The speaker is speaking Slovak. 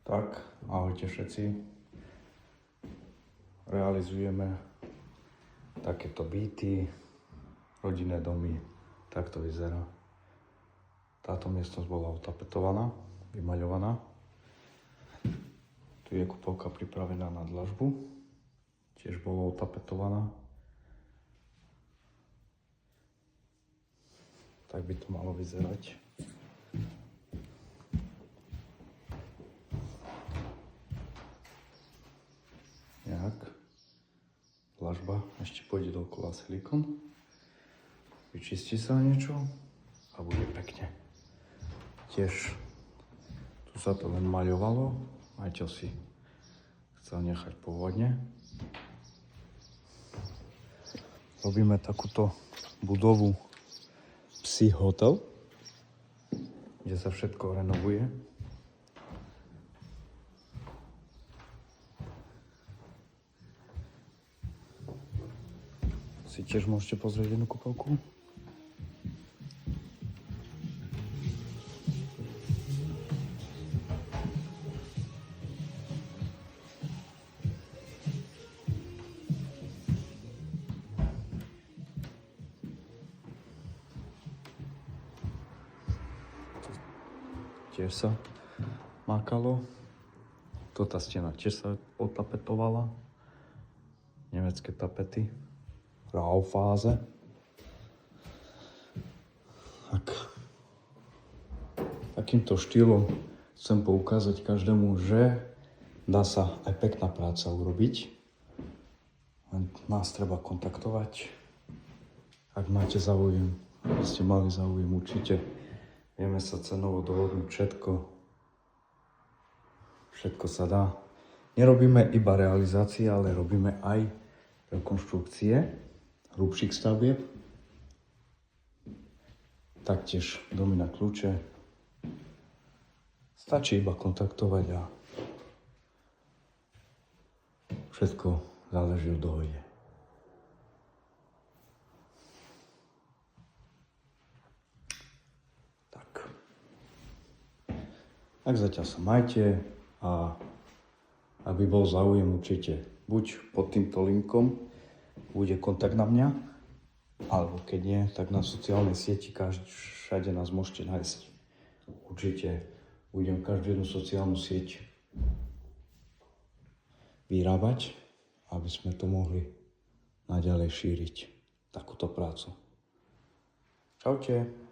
Tak, ahojte všetci. Realizujeme takéto byty, rodinné domy. Tak to vyzerá. Táto miestnosť bola otapetovaná, vymaľovaná. Tu je kúpelka pripravená na dlažbu. Tiež bola otapetovaná. Tak by to malo vyzerať. Nejak. Dlažba ešte pôjde dookola silikon. Vyčistí sa niečo a bude pekne. Tiež tu sa to len maľovalo. Majiteľ si chcel nechať pôvodne. Robíme takúto budovu Psí hotel, kde sa všetko renovuje. Si tiež môžete pozrieť jednu kúpelku. Tiež sa makalo. Toto stena tiež sa otapetovala. Nemecké tapety. Raufáze. Tak. Takýmto štýlom chcem poukázať každému, že dá sa aj pekná práca urobiť. Len nás treba kontaktovať. Ak máte záujem, aby ste mali záujem, určite vieme sa cenovo dohodnúť všetko sa dá. Nerobíme iba realizácie, ale robíme aj rekonštrukcie hrubších stavieb. Taktiež domy na kľúče. Stačí iba kontaktovať a všetko záleží od dohode. Tak zatiaľ sa majte a aby bol záujem určite buď pod týmto linkom bude kontakt na mňa, alebo keď nie, tak na sociálnej sieti všade nás môžete nájsť. Určite budem každú jednu sociálnu sieť vyrábať, aby sme to mohli naďalej šíriť takúto prácu. Čaute.